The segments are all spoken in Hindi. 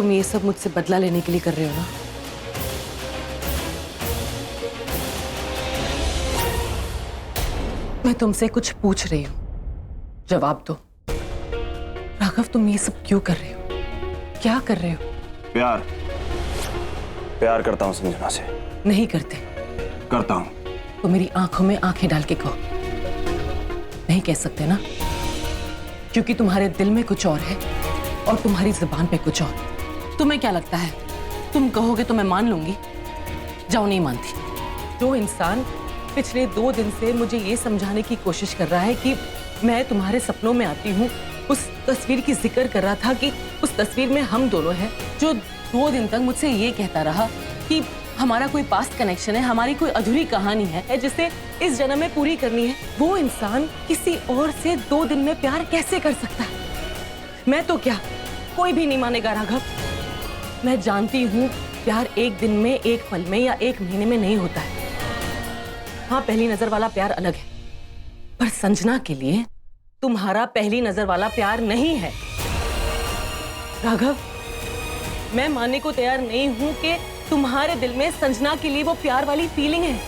तुम ये सब मुझसे बदला लेने के लिए कर रहे हो ना? मैं तुमसे कुछ पूछ रही हूं, जवाब दो। राघव, तुम ये सब क्यों कर रहे हो? क्या कर रहे हो? प्यार प्यार करता हूं संजना से। नहीं करते। करता हूं। तो मेरी आंखों में आंखें डाल के कहो। नहीं कह सकते ना, क्योंकि तुम्हारे दिल में कुछ और है और तुम्हारी जुबान पे कुछ और। तुम्हें क्या लगता है तुम कहोगे तो मैं मान लूंगी? जाओ, नहीं मानती। जो इंसान पिछले 2 दिन से मुझे ये समझाने की कोशिश कर रहा है कि मैं तुम्हारे सपनों में आती हूँ, उस तस्वीर की जिक्र कर रहा था कि उस तस्वीर में हम दोनों हैं, जो 2 दिन तक मुझसे ये कहता रहा कि हमारा कोई पास्ट कनेक्शन है, हमारी कोई अधूरी कहानी है जिसे इस जन्म में पूरी करनी है, वो इंसान किसी और से 2 दिन में प्यार कैसे कर सकता है? मैं तो क्या, कोई भी नहीं मानेगा राघव। मैं जानती हूँ प्यार एक दिन में, एक पल में या एक महीने में नहीं होता है। हाँ, पहली नजर वाला प्यार अलग है, पर संजना के लिए तुम्हारा पहली नजर वाला प्यार नहीं है। राघव, मैं मानने को तैयार नहीं हूं कि तुम्हारे दिल में संजना के लिए वो प्यार वाली फीलिंग है।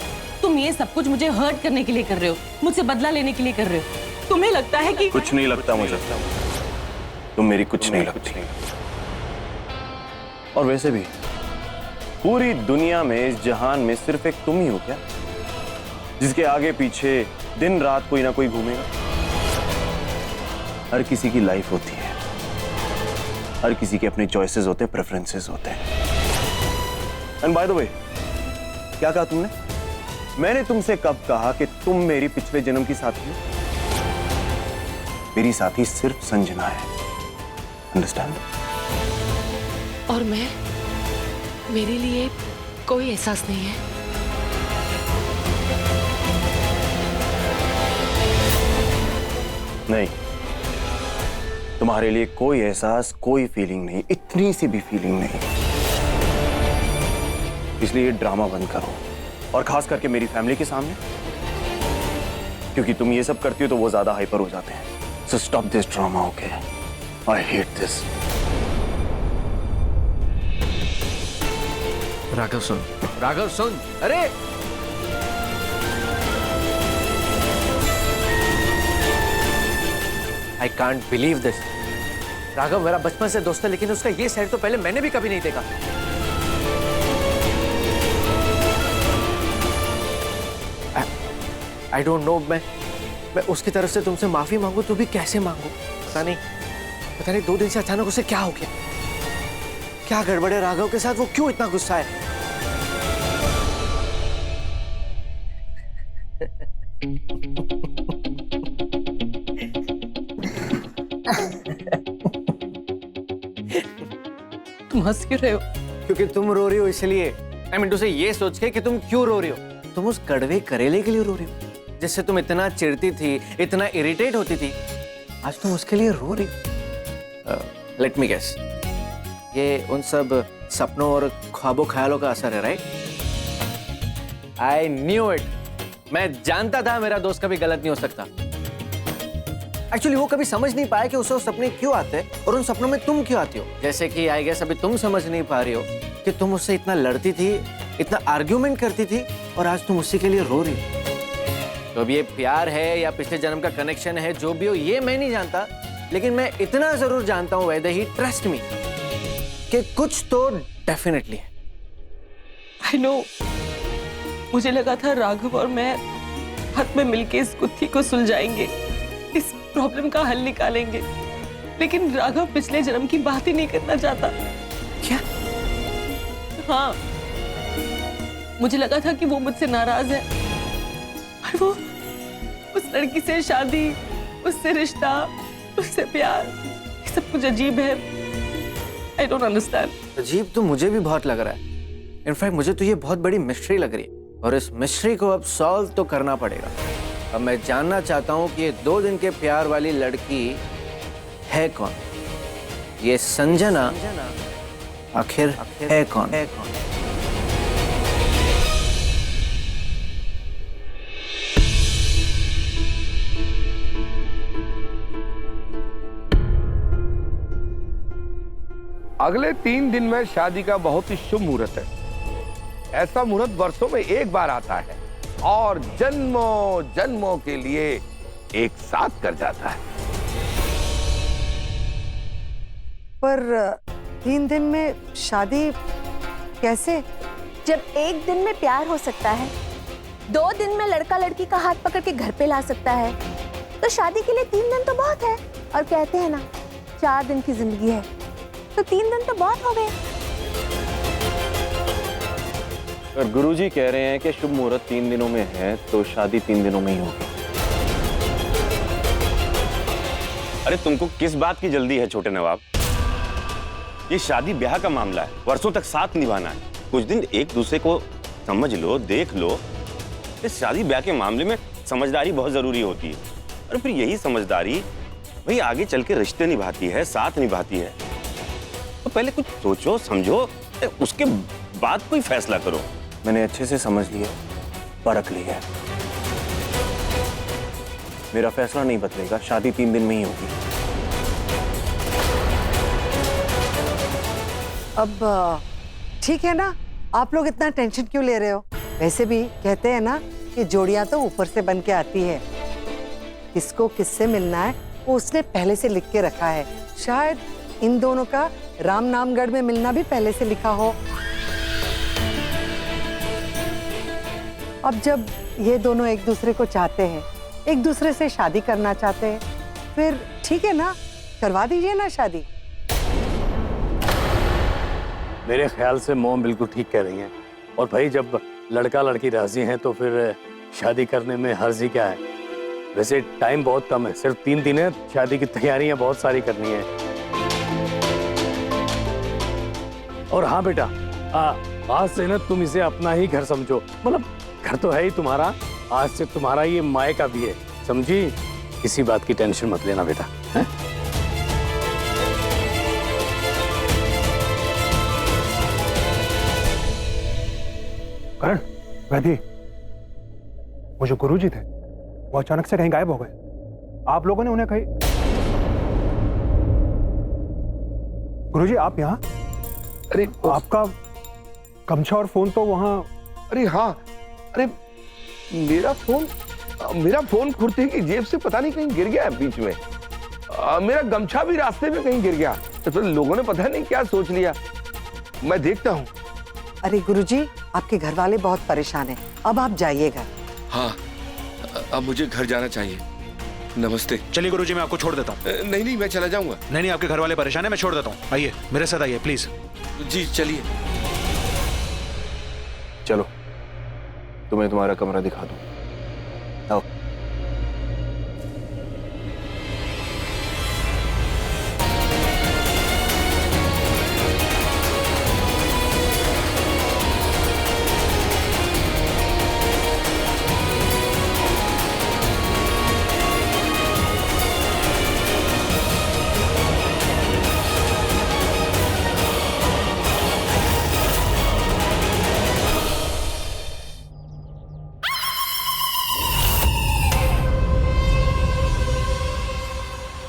तुम ये सब कुछ मुझे हर्ट करने के लिए कर रहे हो, मुझसे बदला लेने के लिए कर रहे हो। तुम्हें लगता है कि कुछ नहीं लगता मुझे, तुम मेरी कुछ नहीं लगती। और वैसे भी पूरी दुनिया में, इस जहान में सिर्फ एक तुम ही हो क्या, जिसके आगे पीछे दिन रात कोई ना कोई घूमेगा? हर किसी की लाइफ होती है, हर किसी के अपने चॉइसेस होते हैं, प्रेफरेंसेस होते हैं। एंड बाय द वे, क्या कहा तुमने? मैंने तुमसे कब कहा कि तुम मेरी पिछले जन्म की साथी हो? मेरी साथी सिर्फ संजना है, अंडरस्टैंड? और मैं, मेरे लिए कोई एहसास नहीं है? नहीं, तुम्हारे लिए कोई एहसास, कोई फीलिंग नहीं, इतनी सी भी फीलिंग नहीं। इसलिए ड्रामा बंद करो, और खास करके मेरी फैमिली के सामने, क्योंकि तुम ये सब करती हो तो वो ज्यादा हाइपर हो जाते हैं। So stop this drama, okay? I hate this. Raghav सुन, राघव सुन, अरे I can't believe this. Raghav मेरा बचपन से दोस्त है, लेकिन उसका ये साइड तो पहले मैंने भी कभी नहीं देखा। आई डोंट नो, मैं उसकी तरफ से तुमसे माफी मांगू तो भी कैसे मांगू? पता नहीं 2 दिन से अचानक उसे क्या हो गया, क्या गड़बड़ है राघव के साथ? वो क्यों इतना गुस्सा है? तुम हंस क्यों रहे हो? क्योंकि तुम रो रही हो इसलिए। आई मीन टू से ये सोच के कि तुम क्यों रो रही हो। तुम उस कड़वे करेले के लिए रो रही हो, जिससे तुम इतना चिढ़ती थी, इतना इरिटेट होती थी। आज तुम उसके लिए रो रही हो। लेट मी गेस, ये उन सब सपनों और ख्वाबों ख्यालों का असर है, राइट? I knew it. मैं जानता था मेरा दोस्त कभी गलत नहीं हो सकता। एक्चुअली वो कभी समझ नहीं पाया कि उसे वो सपने क्यों आते हैं और उन सपनों में तुम क्यों आती हो। जैसे कि आई गेस अभी तुम समझ नहीं पा रही हो कि तुम उससे इतना लड़ती थी, इतना आर्ग्यूमेंट करती थी, और आज तुम उसी के लिए रो रही हो। तो अब ये प्यार है या पिछले जन्म का कनेक्शन है, जो भी हो, ये मैं नहीं जानता, लेकिन मैं इतना जरूर जानता हूं, वेदर ही ट्रस्ट मी, कि कुछ तो डेफिनेटली है। आई नो, मुझे लगा था राघव और मैं हाथ में मिलके इस गुत्थी को सुलझाएंगे, इस प्रॉब्लम का हल निकालेंगे, लेकिन राघव पिछले जन्म की बात ही नहीं करना चाहता। क्या? हाँ, मुझे लगा था कि वो मुझसे नाराज है, और वो उस लड़की से शादी, उससे रिश्ता, उससे प्यार, ये सब कुछ अजीब है। I don't understand. अजीब तो मुझे भी बहुत लग रहा है। इनफैक्ट मुझे तो ये बहुत बड़ी मिस्ट्री लग रही है, और इस मिस्ट्री को अब सॉल्व तो करना पड़ेगा। अब मैं जानना चाहता हूँ कि ये 2 दिन के प्यार वाली लड़की है कौन? ये संजना आखिर है कौन? अगले 3 दिन में शादी का बहुत ही शुभ मुहूर्त है। ऐसा मुहूर्त वर्षों में एक बार आता है और जन्मों जन्मों के लिए एक साथ कर जाता है। पर 3 दिन में शादी कैसे? जब एक दिन में प्यार हो सकता है, 2 दिन में लड़का लड़की का हाथ पकड़ के घर पे ला सकता है, तो शादी के लिए 3 दिन तो बहुत है। और कहते हैं ना, 4 दिन की जिंदगी है, तो 3 दिन तो बहुत हो गए। और गुरुजी कह रहे हैं कि शुभ मुहूर्त 3 दिनों में है, तो शादी 3 दिनों में ही होगी। अरे तुमको किस बात की जल्दी है छोटे नवाब? ये शादी ब्याह का मामला है, वर्षों तक साथ निभाना है। कुछ दिन एक दूसरे को समझ लो, देख लो। इस शादी ब्याह के मामले में समझदारी बहुत जरूरी होती है। और फिर यही समझदारी भाई आगे चल के रिश्ते निभाती है, साथ निभाती है। तो पहले कुछ सोचो समझो, उसके बाद कोई फैसला करो। मैंने अच्छे से समझ लिया, परख लिया। मेरा फैसला नहीं बदलेगा, शादी 3 दिन में ही होगी। अब ठीक है ना, आप लोग इतना टेंशन क्यों ले रहे हो? वैसे भी कहते हैं ना कि जोड़ियां तो ऊपर से बन के आती है। किसको किससे मिलना है वो उसने पहले से लिख के रखा है। शायद इन दोनों का राम नामगढ़ में मिलना भी पहले से लिखा हो। अब जब ये दोनों एक दूसरे को चाहते हैं, एक दूसरे से शादी करना चाहते हैं, फिर ठीक है ना, करवा दीजिए ना शादी। मेरे ख्याल से मोम बिल्कुल ठीक कह रही हैं। और भाई जब लड़का लड़की राजी हैं तो फिर शादी करने में हर्जी क्या है? वैसे टाइम बहुत कम है, सिर्फ 3 दिन है। शादी की तैयारियां बहुत सारी करनी है। और हाँ बेटा, आज से ना तुम इसे अपना ही घर समझो। मतलब घर तो है ही तुम्हारा, आज से तुम्हारा ये माए का भी है, समझी? किसी बात की टेंशन मत लेना बेटा, है? करण, वैदी, वो जो गुरुजी थे वो अचानक से कहीं गायब हो गए। आप लोगों ने उन्हें कहीं... गुरुजी आप यहाँ? अरे आपका गमछा और फोन तो वहाँ... अरे हाँ, अरे मेरा फोन कुर्ते की जेब से पता नहीं कहीं गिर गया है बीच में। मेरा गमछा भी रास्ते में कहीं गिर गया। तो फिर लोगों ने पता नहीं क्या सोच लिया। मैं देखता हूँ। अरे गुरुजी, आपके घर वाले बहुत परेशान हैं। अब आप जाइएगा। हाँ, अब मुझे घर जाना चाहिए। नमस्ते। चलिए गुरुजी, मैं आपको छोड़ देता हूँ। नहीं, मैं चला जाऊंगा। नहीं, आपके घर वाले परेशान है, मैं छोड़ देता हूँ। आइए मेरे साथ आइए प्लीज। जी चलिए। चलो, तुम्हें तुम्हारा कमरा दिखा दूं। आओ।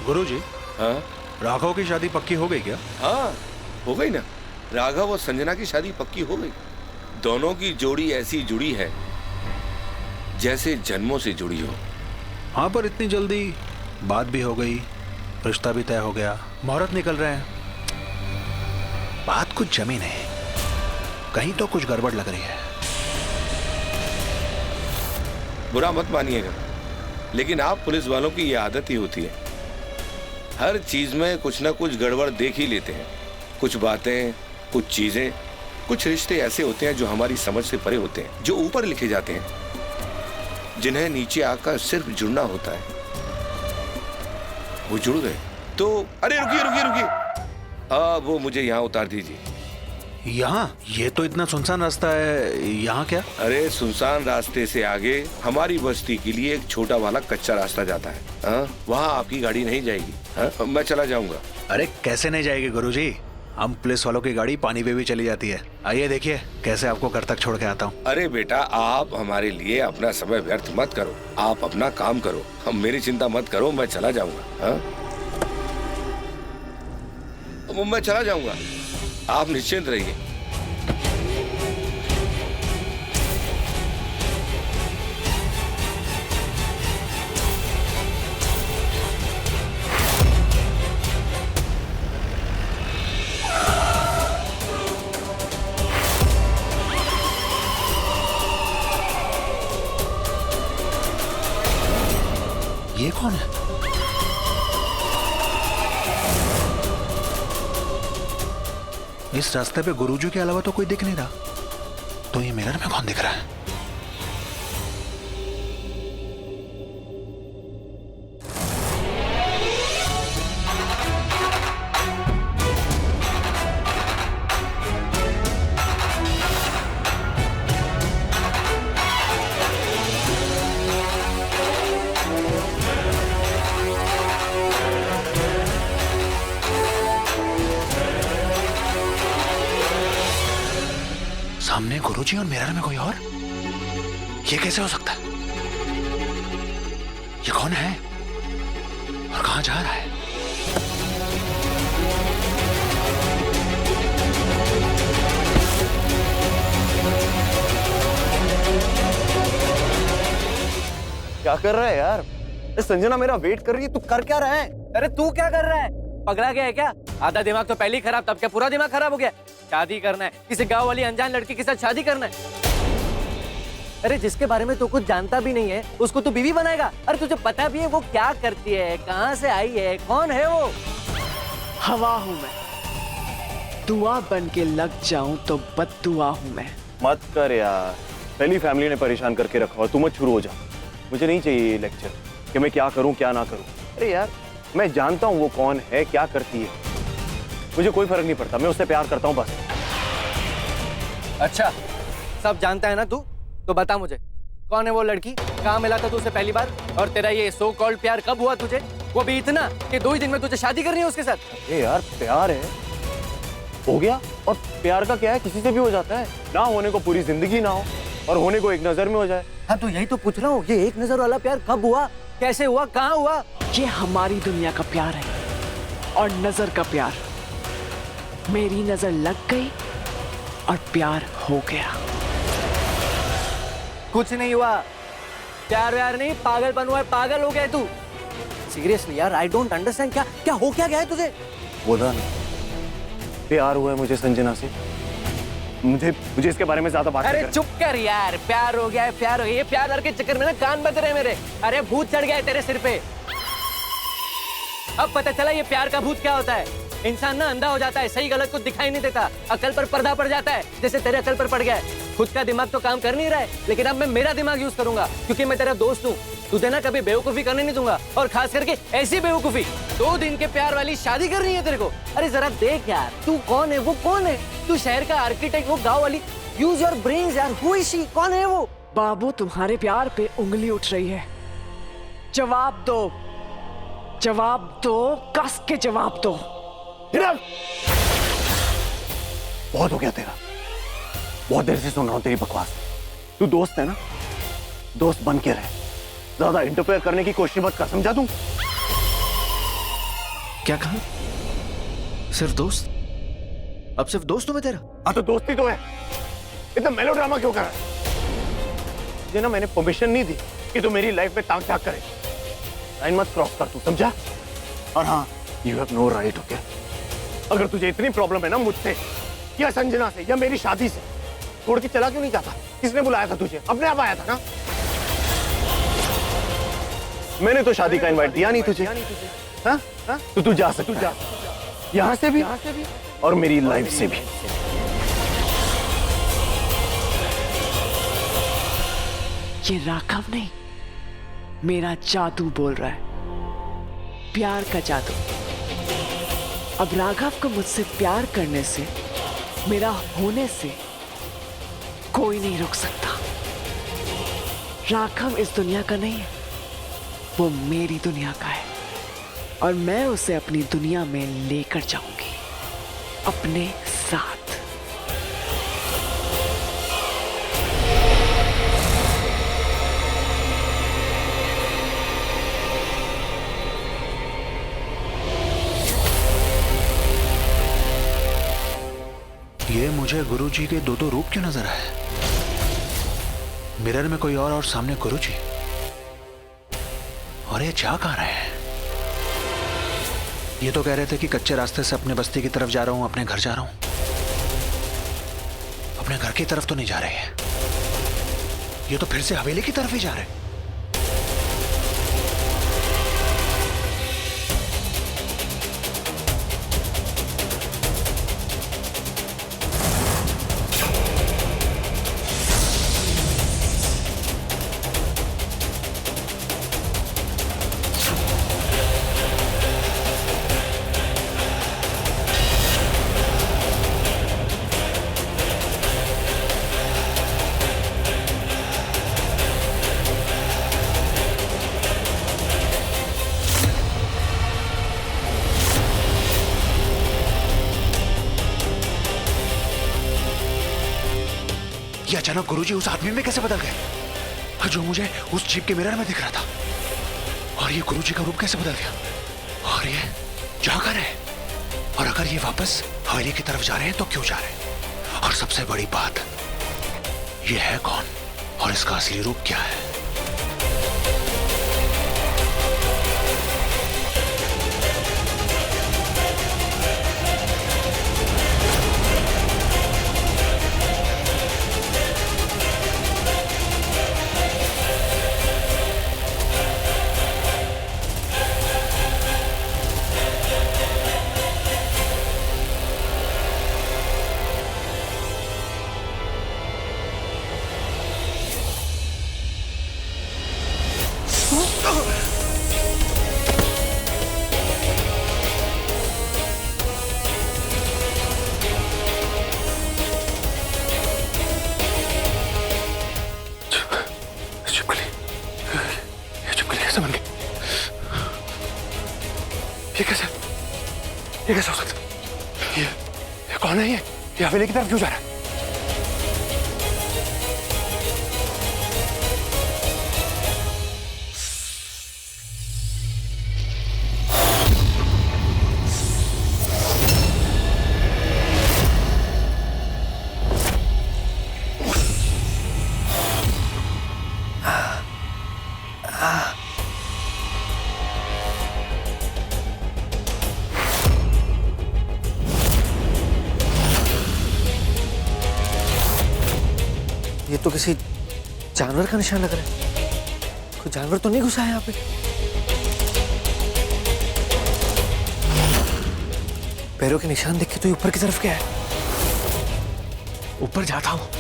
गुरुजी, हाँ राघव की शादी पक्की हो गई क्या? हाँ, हो गई ना। राघव और संजना की शादी पक्की हो गई। दोनों की जोड़ी ऐसी जुड़ी है जैसे जन्मों से जुड़ी हो। हाँ, पर इतनी जल्दी बात भी हो गई, रिश्ता भी तय हो गया, मुहूर्त निकल रहे हैं। बात कुछ जमी नहीं, कहीं तो कुछ गड़बड़ लग रही है। बुरा मत मानिएगा, लेकिन आप पुलिस वालों की ये आदत ही होती है। हर चीज में कुछ ना कुछ गड़बड़ देख ही लेते हैं। कुछ बातें, कुछ चीजें, कुछ रिश्ते ऐसे होते हैं जो हमारी समझ से परे होते हैं, जो ऊपर लिखे जाते हैं, जिन्हें नीचे आकर सिर्फ जुड़ना होता है। वो जुड़ गए तो... अरे रुकिए, वो मुझे यहाँ उतार दीजिए। यहाँ? ये तो इतना सुनसान रास्ता है, यहाँ क्या? अरे सुनसान रास्ते से आगे हमारी बस्ती के लिए एक छोटा वाला कच्चा रास्ता जाता है। वहाँ आपकी गाड़ी नहीं जाएगी। मैं चला जाऊंगा। अरे कैसे नहीं जाएगी गुरुजी, हम पुलिस वालों की गाड़ी पानी पे भी चली जाती है। आइए देखिए कैसे आपको घर तक छोड़ के आता हूँ। अरे बेटा, आप हमारे लिए अपना समय व्यर्थ मत करो, आप अपना काम करो। हम मेरी चिंता मत करो, मैं चला जाऊंगा। मैं चला जाऊंगा। आप निश्चिंत रहिए। ये कौन है? इस रास्ते पे गुरुजी के अलावा तो कोई दिख नहीं रहा, तो ये मिरर में कौन दिख रहा है? सामने गुरुजी और मिरर में कोई और? ये कैसे हो सकता है? ये कौन है और कहां जा रहा है? क्या कर रहा है यार? अरे संजना मेरा वेट कर रही है, तू कर क्या रहा है? अरे तू क्या कर रहा है? पगला गया है क्या? आधा दिमाग तो पहले ही खराब, तब क्या पूरा दिमाग खराब हो गया? शादी करना है, किसी गांव वाली अनजान लड़की के साथ शादी करना है। अरे जिसके बारे में तू कुछ जानता भी नहीं है उसको तू बीवी बनाएगा? अरे तुझे पता भी है वो क्या करती है, कहाँ से आई है, कौन है वो? हवा हूँ मैं, दुआ बन के लग जाऊं तो बद्दुआ हूँ मैं। मत कर यार, पहली फैमिली ने परेशान करके रखा और तू मत शुरू हो जा। मुझे नहीं चाहिए ये लेक्चर कि मैं क्या करूं क्या ना करूं। अरे यार मैं जानता हूं वो कौन है, क्या करती है, मुझे कोई फर्क नहीं पड़ता, मैं उससे प्यार करता हूं बस। अच्छा सब जानता है ना तू, तो बता मुझे कौन है वो लड़की, कहाँ मिला था तू उसे पहली बार, और तेरा ये सो कॉल्ड प्यार कब हुआ तुझे, वो भी इतना कि 2 ही दिन में तुझे शादी करनी है उसके साथ? अरे यार प्यार है हो गया, और प्यार का क्या है, किसी से भी हो जाता है। ना होने को पूरी जिंदगी ना हो और होने को एक नजर में हो जाए। हाँ तो यही तो पूछ रहा हूँ, ये एक नजर वाला प्यार कब हुआ, कैसे हुआ, कहाँ हुआ? ये हमारी दुनिया का प्यार है और नजर का प्यार। मेरी नजर लग गई और प्यार हो गया। कुछ नहीं हुआ, प्यार व्यार नहीं, पागलपन हुआ है, पागल हो गया तू। सीरियसली यार, आई डोंट अंडरस्टैंड, क्या क्या हो क्या गया है तुझे? बोला ना प्यार हुआ है मुझे संजना से, मुझे इसके बारे में ज्यादा बात अरे चुप कर यार, प्यार हो गया है, प्यार हो गया, ये प्यार के चक्कर में ना कान बज रहे मेरे। अरे भूत चढ़ गया है तेरे सिर पे। अब पता चला ये प्यार का भूत क्या होता है। इंसान ना अंधा हो जाता है, सही गलत कुछ दिखाई नहीं देता, अकल पर पर्दा पड़ जाता है, जैसे तेरे अकल पर पड़ गया है। खुद का दिमाग तो काम कर नहीं रहा है, लेकिन अब मैं मेरा दिमाग यूज करूंगा, क्योंकि मैं तेरा दोस्त हूँ। तुझे ना कभी बेवकूफी करने नहीं दूंगा, और खास करके ऐसी बेवकूफी। 2 दिन के प्यार वाली शादी करनी है तेरे को? अरे जरा देख यार, तू कौन है, वो कौन है? तू शहर का आर्किटेक्ट, वो गाँव वाली। यूज योर ब्रेन्स यार, हु इज शी, कौन है वो? बाबू तुम्हारे प्यार पे उंगली उठ रही है, जवाब दो, जवाब दो, कस के जवाब दो। बहुत हो गया तेरा, बहुत देर से सुन रहा हूं तेरी बकवास। तू दोस्त है ना, दोस्त बन के रहे, ज्यादा इंटरफेयर करने की कोशिश मत कर, समझा तू? क्या कहा? सिर्फ दोस्त? अब सिर्फ दोस्त हूं मैं तेरा? हाँ तो दोस्ती तो है, इतना मेलोड्रामा क्यों कर रहा है? तुझे ना मैंने परमिशन नहीं दी कि तू मेरी लाइफ में ताक झाक करे। लाइन मत क्रॉस कर तू, समझा? और हाँ, you have no right, okay? अगर तुझे इतनी प्रॉब्लम है ना मुझसे या संजना से या मेरी शादी से, छोड़ के चला क्यों नहीं जाता? किसने बुलाया था तुझे? अपने आप आया था ना? मैंने तो शादी का इनवाइट दिया नहीं तुझे। हाँ? तो तू जा सकता, यहाँ से भी और मेरी लाइफ से भी। ये राघव नहीं, मेरा जादू बोल रहा है, प्यार का जादू। अब राघव को मुझसे प्यार करने से, मेरा होने से कोई नहीं रोक सकता। राघव इस दुनिया का नहीं है, वो मेरी दुनिया का है, और मैं उसे अपनी दुनिया में लेकर जाऊंगी, अपने साथ। मुझे गुरुजी के दो रूप क्यों नजर आए? मिरर में कोई और सामने गुरुजी। और ये जा कहां रहे हैं? ये तो कह रहे थे कि कच्चे रास्ते से अपने बस्ती की तरफ जा रहा हूं, अपने घर जा रहा हूं। अपने घर की तरफ तो नहीं जा रहे हैं, ये तो फिर से हवेली की तरफ ही जा रहे हैं। ये अचानक गुरुजी उस आदमी में कैसे बदल गए जो मुझे उस जीप के मिरर में दिख रहा था? और ये गुरुजी का रूप कैसे बदल गया? और ये जा कहां है? और अगर ये वापस हवेली की तरफ जा रहे हैं तो क्यों जा रहे हैं? और सबसे बड़ी बात, ये है कौन और इसका असली रूप क्या है? ये कैसे हो सकता? ये कौन है? ये हवेली की तरफ क्यों जा रहा है? ये तो किसी जानवर का निशान लग रहा है। कोई जानवर तो नहीं घुसा है यहाँ पे? पैरों के निशान देख के तो ऊपर की तरफ क्या है? ऊपर जाता हूं।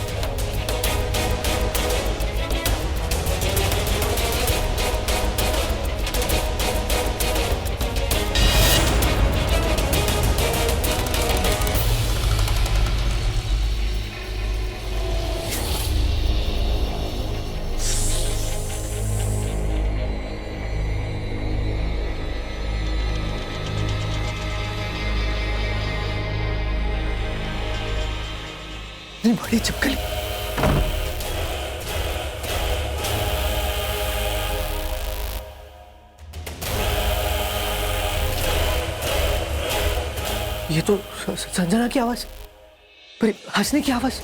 बड़ी चिपकली। ये तो संजना की आवाज, पर हंसने की आवाज।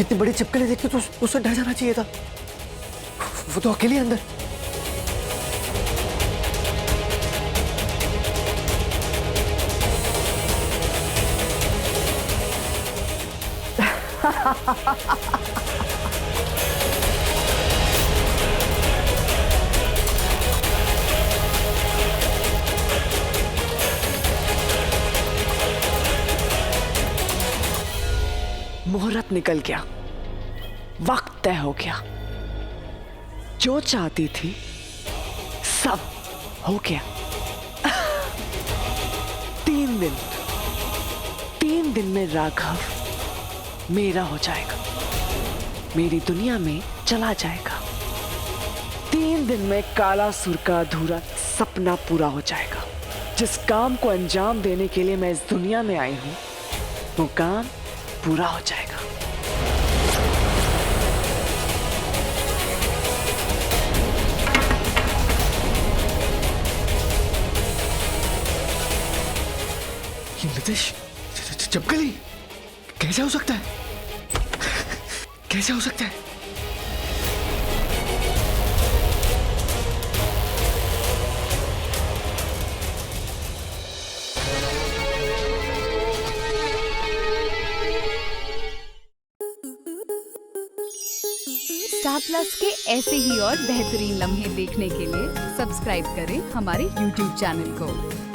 इतनी बड़ी चिपकली देख के तो उससे डर जाना चाहिए था। वो तो अकेले अंदर। मुहूर्त निकल गया, वक्त तय हो गया, जो चाहती थी सब हो गया। 3 दिन में राघव मेरा हो जाएगा, मेरी दुनिया में चला जाएगा। 3 दिन में कालासुर का अधूरा सपना पूरा हो जाएगा। जिस काम को अंजाम देने के लिए मैं इस दुनिया में आई हूं, वो काम पूरा हो जाएगा। ये नितेश, चिपकली कैसे हो सकता है? कैसे हो सकता है? स्टार प्लस के ऐसे ही और बेहतरीन लम्हे देखने के लिए सब्सक्राइब करें हमारे YouTube चैनल को।